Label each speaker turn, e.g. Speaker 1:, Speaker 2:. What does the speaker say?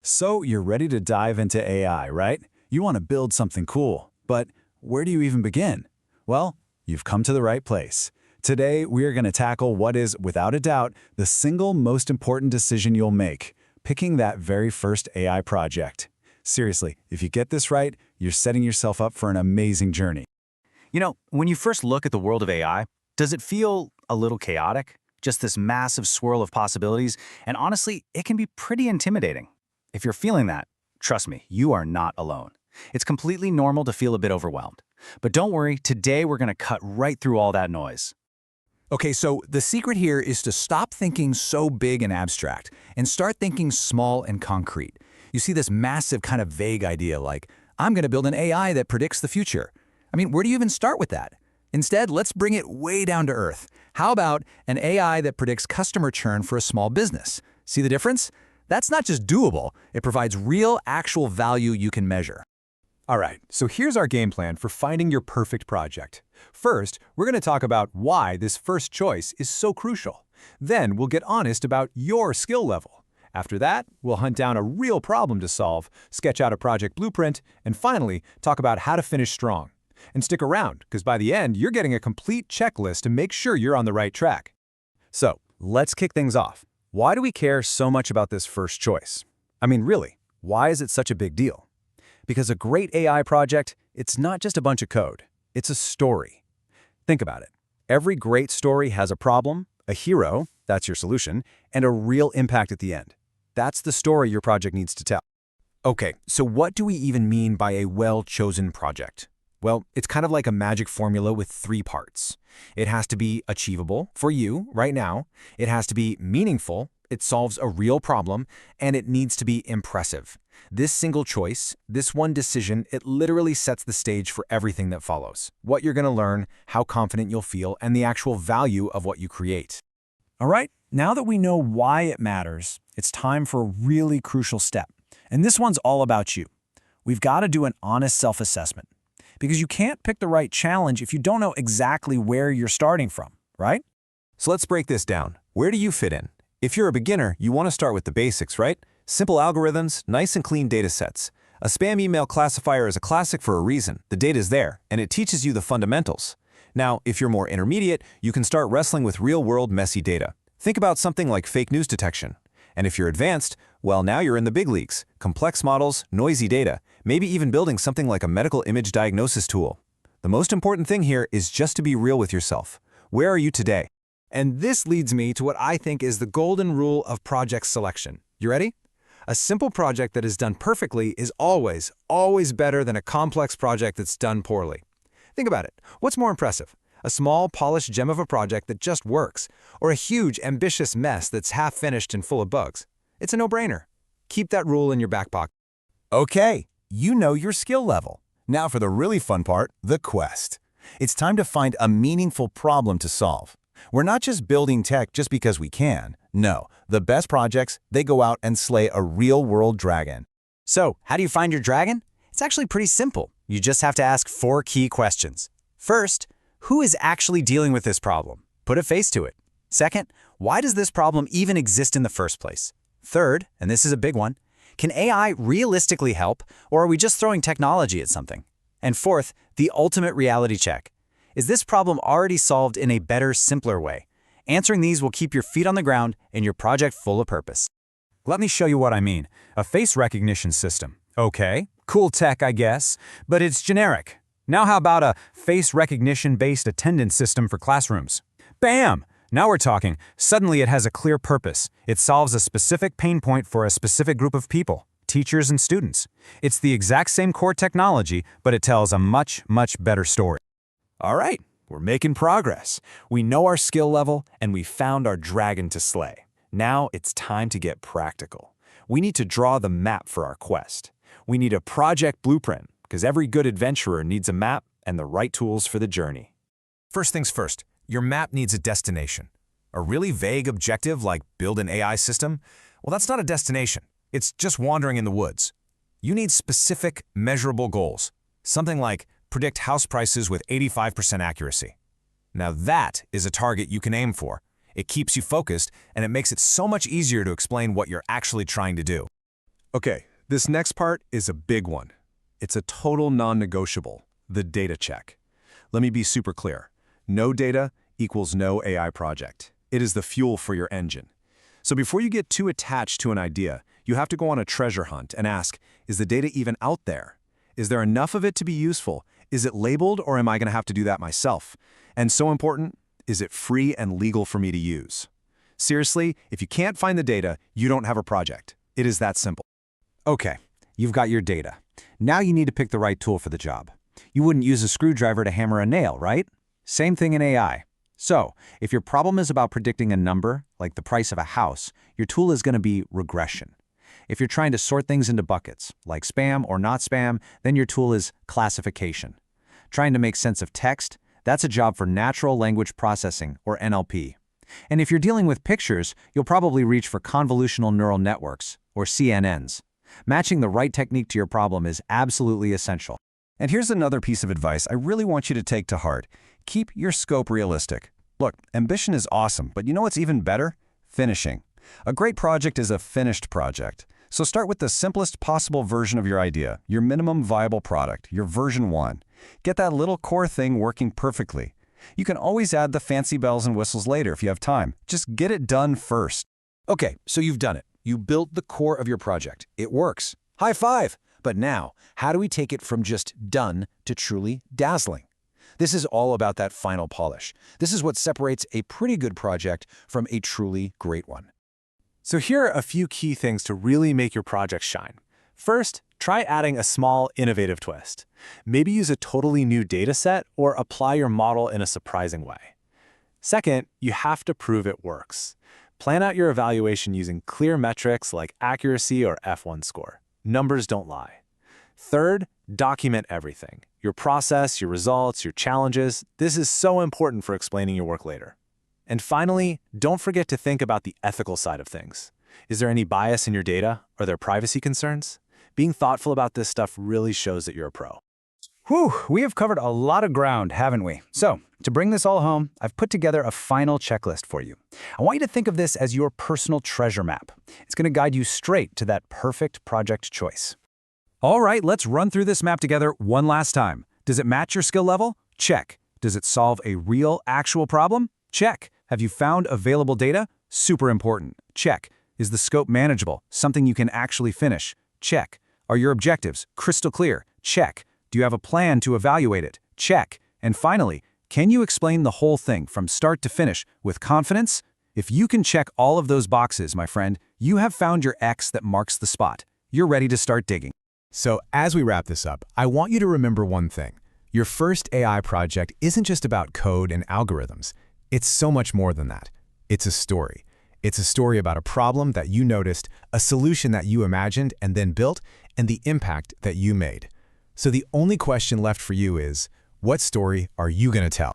Speaker 1: So you're ready to dive into AI, right? You want to build something cool, but where do you even begin? Well, you've come to the right place. Today, we are going to tackle what is, without a doubt, the single most important decision you'll make, picking that very first AI project. Seriously, if you get this right, you're setting yourself up for an amazing journey.
Speaker 2: When you first look at the world of AI, does it feel a little chaotic? Just this massive swirl of possibilities, and honestly, it can be pretty intimidating. If you're feeling that, trust me, you are not alone. It's completely normal to feel a bit overwhelmed. But don't worry, today we're going to cut right through all that noise.
Speaker 3: Okay, so the secret here is to stop thinking so big and abstract and start thinking small and concrete. You see this massive kind of vague idea like, I'm going to build an AI that predicts the future. I mean, where do you even start with that? Instead, let's bring it way down to earth. How about an AI that predicts customer churn for a small business? See the difference? That's not just doable, it provides real, actual value you can measure.
Speaker 4: All right, so here's our game plan for finding your perfect project. First, we're going to talk about why this first choice is so crucial. Then we'll get honest about your skill level. After that, we'll hunt down a real problem to solve, sketch out a project blueprint, and finally, talk about how to finish strong. And stick around, because by the end, you're getting a complete checklist to make sure you're on the right track. So, let's kick things off. Why do we care so much about this first choice? I mean, really, why is it such a big deal? Because a great AI project, it's not just a bunch of code. It's a story. Think about it. Every great story has a problem, a hero, that's your solution, and a real impact at the end. That's the story your project needs to tell. Okay, so what do we even mean by a well-chosen project? Well, it's kind of like a magic formula with 3 parts. It has to be achievable for you right now. It has to be meaningful. It solves a real problem, and it needs to be impressive. This single choice, this one decision, it literally sets the stage for everything that follows. What you're going to learn, how confident you'll feel, and the actual value of what you create.
Speaker 5: All right, now that we know why it matters, it's time for a really crucial step. And this one's all about you. We've got to do an honest self-assessment. Because you can't pick the right challenge if you don't know exactly where you're starting from, right?
Speaker 4: So let's break this down. Where do you fit in? If you're a beginner, you want to start with the basics, right? Simple algorithms, nice and clean data sets. A spam email classifier is a classic for a reason. The data's there, and it teaches you the fundamentals. Now, if you're more intermediate, you can start wrestling with real-world messy data. Think about something like fake news detection. And if you're advanced, well, now you're in the big leagues. Complex models, noisy data, maybe even building something like a medical image diagnosis tool. The most important thing here is just to be real with yourself. Where are you today?
Speaker 6: And this leads me to what I think is the golden rule of project selection. You ready? A simple project that is done perfectly is always, always better than a complex project that's done poorly. Think about it. What's more impressive? A small, polished gem of a project that just works, or a huge, ambitious mess that's half-finished and full of bugs? It's a no-brainer. Keep that rule in your back pocket.
Speaker 1: Okay, you know your skill level. Now for the really fun part, the quest. It's time to find a meaningful problem to solve. We're not just building tech just because we can. No, the best projects, they go out and slay a real-world dragon.
Speaker 2: So, how do you find your dragon? It's actually pretty simple. You just have to ask 4 key questions. First, who is actually dealing with this problem? Put a face to it. Second, why does this problem even exist in the first place? Third, and this is a big one, can AI realistically help, or are we just throwing technology at something? And fourth, the ultimate reality check. Is this problem already solved in a better, simpler way? Answering these will keep your feet on the ground and your project full of purpose.
Speaker 4: Let me show you what I mean. A face recognition system. Okay, cool tech, I guess, but it's generic. Now how about a face recognition-based attendance system for classrooms? Bam! Now we're talking. Suddenly it has a clear purpose. It solves a specific pain point for a specific group of people, teachers and students. It's the exact same core technology, but it tells a much, much better story.
Speaker 6: All right, we're making progress. We know our skill level, and we found our dragon to slay. Now it's time to get practical. We need to draw the map for our quest. We need a project blueprint, because every good adventurer needs a map and the right tools for the journey.
Speaker 3: First things first, your map needs a destination. A really vague objective like build an AI system? Well, that's not a destination. It's just wandering in the woods. You need specific, measurable goals. Something like predict house prices with 85% accuracy. Now that is a target you can aim for. It keeps you focused, and it makes it so much easier to explain what you're actually trying to do.
Speaker 4: Okay, this next part is a big one. It's a total non-negotiable, the data check. Let me be super clear. No data equals no AI project. It is the fuel for your engine. So before you get too attached to an idea, you have to go on a treasure hunt and ask, is the data even out there? Is there enough of it to be useful? Is it labeled, or am I going to have to do that myself? And so important, is it free and legal for me to use? Seriously, if you can't find the data, you don't have a project. It is that simple.
Speaker 2: Okay, you've got your data. Now you need to pick the right tool for the job. You wouldn't use a screwdriver to hammer a nail, right? Same thing in AI. So, if your problem is about predicting a number, like the price of a house, your tool is going to be regression. If you're trying to sort things into buckets, like spam or not spam, then your tool is classification. Trying to make sense of text, that's a job for natural language processing, or NLP. And if you're dealing with pictures, you'll probably reach for convolutional neural networks, or CNNs. Matching the right technique to your problem is absolutely essential.
Speaker 1: And here's another piece of advice I really want you to take to heart. Keep your scope realistic. Look, ambition is awesome, but you know what's even better? Finishing. A great project is a finished project. So start with the simplest possible version of your idea, your minimum viable product, your version 1. Get that little core thing working perfectly. You can always add the fancy bells and whistles later if you have time. Just get it done first.
Speaker 6: Okay, so you've done it. You built the core of your project. It works. High five! But now, how do we take it from just done to truly dazzling? This is all about that final polish. This is what separates a pretty good project from a truly great one.
Speaker 4: So here are a few key things to really make your project shine. First, try adding a small, innovative twist. Maybe use a totally new data set or apply your model in a surprising way. Second, you have to prove it works. Plan out your evaluation using clear metrics like accuracy or F1 score. Numbers don't lie. Third, document everything. Your process, your results, your challenges. This is so important for explaining your work later. And finally, don't forget to think about the ethical side of things. Is there any bias in your data? Are there privacy concerns? Being thoughtful about this stuff really shows that you're a pro.
Speaker 5: Whew, we have covered a lot of ground, haven't we? So, to bring this all home, I've put together a final checklist for you. I want you to think of this as your personal treasure map. It's going to guide you straight to that perfect project choice. All right, let's run through this map together one last time. Does it match your skill level? Check. Does it solve a real, actual problem? Check. Have you found available data? Super important. Check. Is the scope manageable? Something you can actually finish? Check. Are your objectives crystal clear? Check. Do you have a plan to evaluate it? Check. And finally, can you explain the whole thing from start to finish with confidence? If you can check all of those boxes, my friend, you have found your X that marks the spot. You're ready to start digging.
Speaker 3: So as we wrap this up, I want you to remember one thing. Your first AI project isn't just about code and algorithms. It's so much more than that. It's a story. It's a story about a problem that you noticed, a solution that you imagined and then built, and the impact that you made. So the only question left for you is, what story are you going to tell?